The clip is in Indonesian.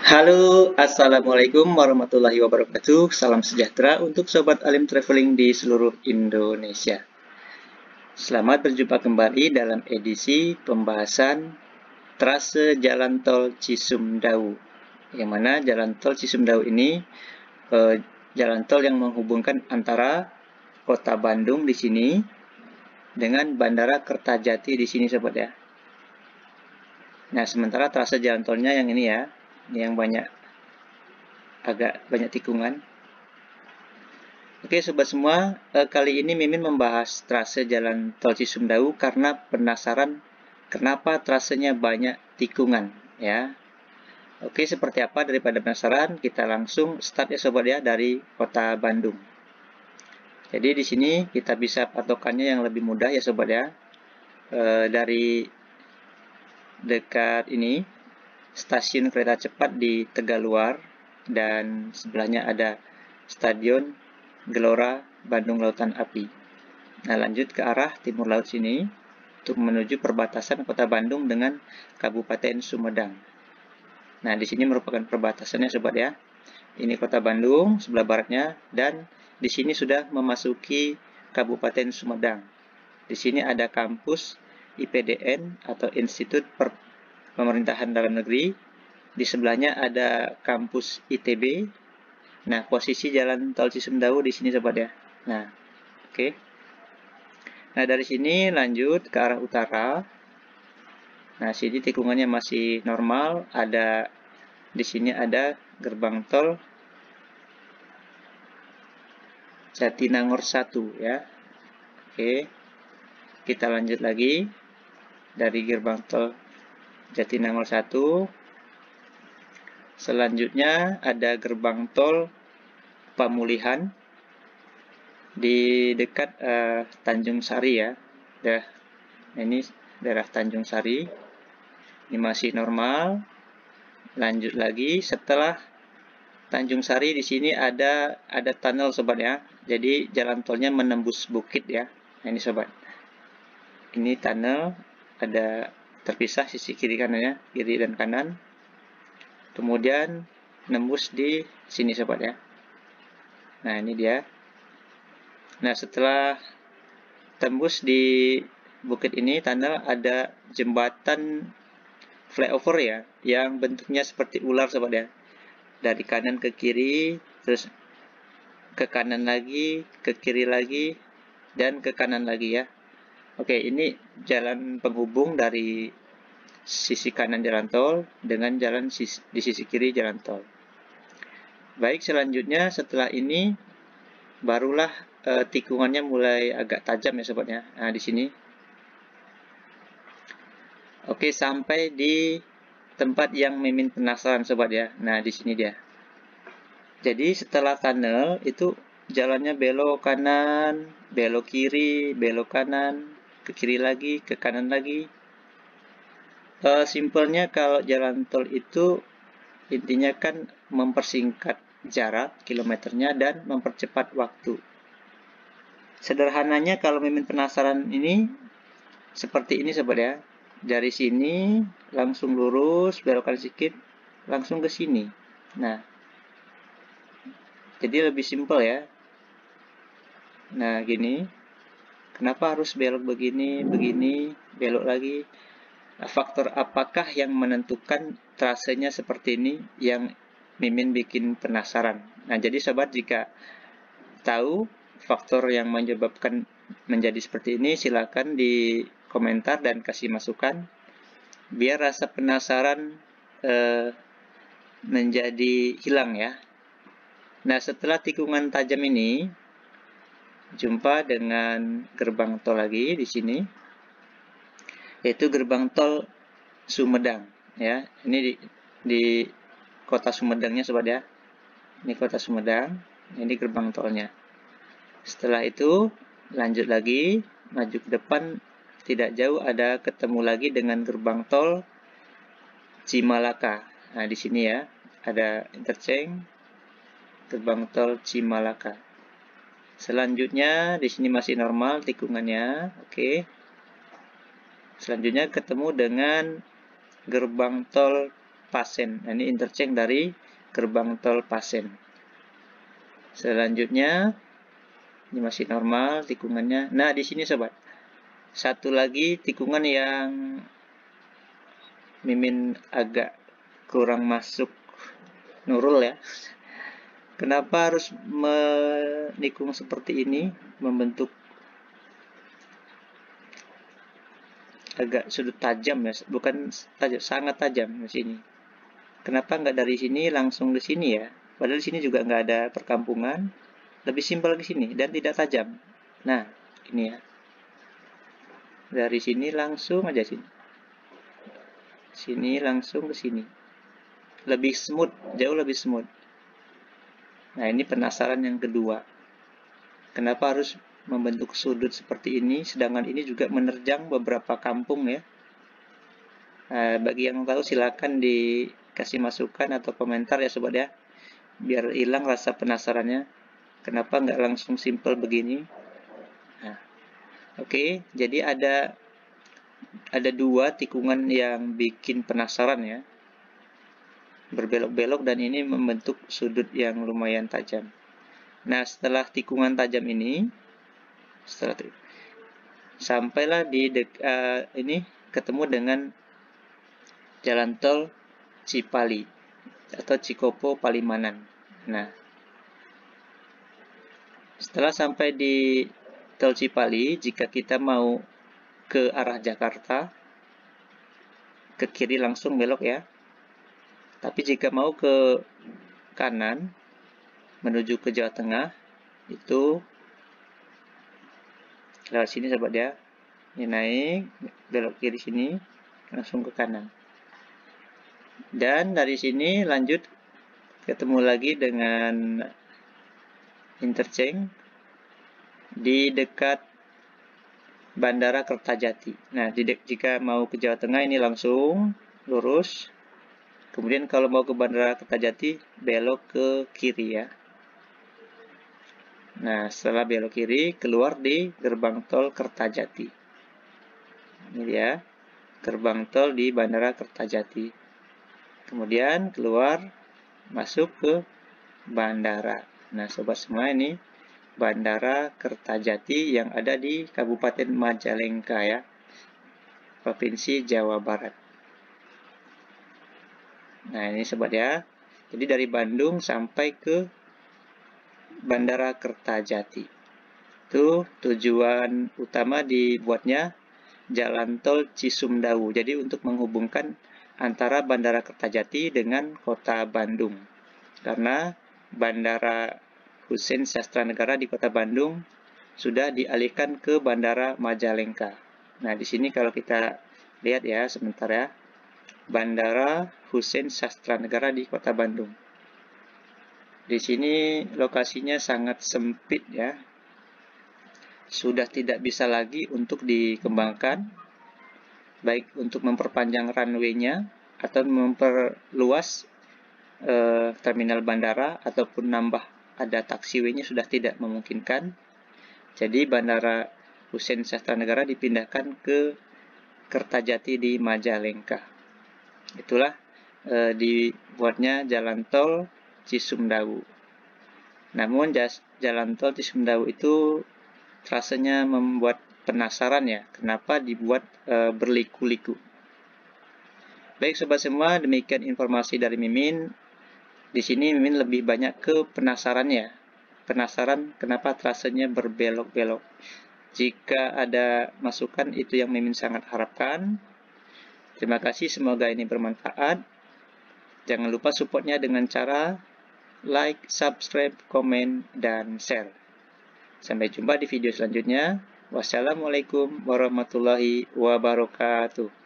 Halo, Assalamualaikum warahmatullahi wabarakatuh. Salam sejahtera untuk Sobat Alim Traveling di seluruh Indonesia. Selamat berjumpa kembali dalam edisi pembahasan trase Jalan Tol Cisumdawu. Yang mana Jalan Tol Cisumdawu ini jalan tol yang menghubungkan antara Kota Bandung di sini dengan Bandara Kertajati di sini, Sobat ya. Nah, sementara trase jalan tolnya yang ini ya, yang agak banyak tikungan. Oke Sobat semua, kali ini Mimin membahas trase Jalan Tol Cisumdawu karena penasaran kenapa trasenya banyak tikungan ya. Oke, seperti apa, daripada penasaran, kita langsung start ya Sobat ya dari Kota Bandung. Jadi di sini kita bisa patokannya yang lebih mudah ya Sobat ya. Dari dekat ini stasiun kereta cepat di Tegaluar dan sebelahnya ada Stadion Gelora Bandung Lautan Api. Nah, lanjut ke arah timur laut sini untuk menuju perbatasan Kota Bandung dengan Kabupaten Sumedang. Nah, di sini merupakan perbatasannya Sobat ya. Ini Kota Bandung sebelah baratnya dan di sini sudah memasuki Kabupaten Sumedang. Di sini ada kampus IPDN atau Institut Pemerintahan Dalam Negeri. Di sebelahnya ada kampus ITB. Nah, posisi Jalan Tol Cisumdawu di sini Sobat ya. Nah, oke. Nah, dari sini lanjut ke arah utara. Nah, sini tikungannya masih normal. Di sini ada gerbang tol Jatinangor 1 ya. Oke. Kita lanjut lagi dari gerbang tol Jatinangor 1. Selanjutnya ada gerbang tol Pamulihan di dekat Tanjung Sari ya. Ini daerah Tanjung Sari. Ini masih normal. Lanjut lagi setelah Tanjung Sari di sini ada tunnel Sobat ya. Jadi jalan tolnya menembus bukit ya. Nah, ini Sobat. Ini tunnel ada terpisah sisi kiri kanannya, kiri dan kanan. Kemudian nembus di sini Sobat ya. Nah, ini dia. Nah, setelah tembus di bukit ini, tunnel, ada jembatan flyover ya, yang bentuknya seperti ular Sobat ya. Dari kanan ke kiri, terus ke kanan lagi, ke kiri lagi, dan ke kanan lagi ya. Oke, ini jalan penghubung dari sisi kanan jalan tol dengan jalan di sisi kiri jalan tol. Baik, selanjutnya setelah ini barulah tikungannya mulai agak tajam ya Sobat ya. Nah, di sini. Oke, sampai di tempat yang Mimin penasaran Sobat ya. Nah, di sini dia. Jadi setelah tunnel itu jalannya belok kanan, belok kiri, belok kanan, ke kiri lagi, ke kanan lagi. Simpelnya kalau jalan tol itu intinya kan mempersingkat jarak kilometernya dan mempercepat waktu. Sederhananya kalau Mimin penasaran ini seperti ini Sobat ya. Dari sini langsung lurus, belokkan sedikit, langsung ke sini. Nah, jadi lebih simpel ya. Nah, gini. Kenapa harus belok begini, belok lagi? Faktor apakah yang menentukan trasenya seperti ini yang Mimin bikin penasaran? Nah, jadi Sobat jika tahu faktor yang menyebabkan menjadi seperti ini, silakan di komentar dan kasih masukan biar rasa penasaran menjadi hilang ya. Nah, setelah tikungan tajam ini, jumpa dengan gerbang tol lagi di sini, yaitu gerbang tol Sumedang ya. Ini di kota Sumedangnya Sobat ya. Ini kota Sumedang, ini gerbang tolnya. Setelah itu lanjut lagi, maju ke depan, tidak jauh ada ketemu lagi dengan gerbang tol Cimalaka. Nah, di sini ya, ada interchange gerbang tol Cimalaka. Selanjutnya di sini masih normal tikungannya, oke. Selanjutnya ketemu dengan gerbang tol Paseen. Nah, ini interchange dari gerbang tol Paseen. Selanjutnya, ini masih normal tikungannya. Nah, di sini sobat, satu lagi tikungan yang Mimin agak kurang masuk Nurul ya. Kenapa harus menikung seperti ini, membentuk agak sudut tajam ya, bukan tajam, sangat tajam di sini. Kenapa nggak dari sini langsung ke sini ya? Padahal di sini juga nggak ada perkampungan, lebih simpel di sini dan tidak tajam. Nah, ini ya. Dari sini langsung aja sini. Sini langsung ke sini. Lebih smooth, jauh lebih smooth. Nah, ini penasaran yang kedua. Kenapa harus membentuk sudut seperti ini, sedangkan ini juga menerjang beberapa kampung ya. Nah, bagi yang tahu silakan dikasih masukan atau komentar ya sobat ya, biar hilang rasa penasarannya. Kenapa nggak langsung simple begini? Nah, oke, jadi ada dua tikungan yang bikin penasaran ya, berbelok-belok dan ini membentuk sudut yang lumayan tajam. Nah, setelah tikungan tajam ini, sampailah di ini ketemu dengan jalan tol Cipali atau Cikopo Palimanan. Nah, setelah sampai di tol Cipali, jika kita mau ke arah Jakarta, ke kiri langsung belok ya. Tapi jika mau ke kanan, menuju ke Jawa Tengah, itu lewat sini sobat ya. Ini naik, belok kiri sini, langsung ke kanan. Dan dari sini lanjut ketemu lagi dengan interchange di dekat Bandara Kertajati. Nah, jika mau ke Jawa Tengah ini langsung lurus. Kemudian kalau mau ke Bandara Kertajati, belok ke kiri ya. Nah, setelah belok kiri, keluar di gerbang tol Kertajati. Ini dia, gerbang tol di Bandara Kertajati. Kemudian keluar, masuk ke bandara. Nah, sobat semua, ini Bandara Kertajati yang ada di Kabupaten Majalengka ya, Provinsi Jawa Barat. Nah, ini sobat ya. Jadi dari Bandung sampai ke Bandara Kertajati. Itu tujuan utama dibuatnya jalan tol Cisumdawu. Jadi untuk menghubungkan antara Bandara Kertajati dengan kota Bandung. Karena Bandara Husein Sastranegara di kota Bandung sudah dialihkan ke Bandara Majalengka. Nah, di sini kalau kita lihat ya sebentar ya. Bandara Husein Sastranegara di kota Bandung. Di sini lokasinya sangat sempit ya. Sudah tidak bisa lagi untuk dikembangkan, baik untuk memperpanjang runway-nya atau memperluas terminal bandara ataupun nambah ada taxiway-nya sudah tidak memungkinkan. Jadi Bandara Husein Sastranegara dipindahkan ke Kertajati di Majalengka. Itulah dibuatnya jalan tol Cisumdawu. Namun jalan tol Cisumdawu itu rasanya membuat penasaran ya, kenapa dibuat berliku-liku. Baik sobat semua, demikian informasi dari Mimin. Di sini Mimin lebih banyak ke penasarannya. Penasaran kenapa trasenya berbelok-belok. Jika ada masukan, itu yang Mimin sangat harapkan. Terima kasih, semoga ini bermanfaat. Jangan lupa supportnya dengan cara like, subscribe, komen, dan share. Sampai jumpa di video selanjutnya. Wassalamualaikum warahmatullahi wabarakatuh.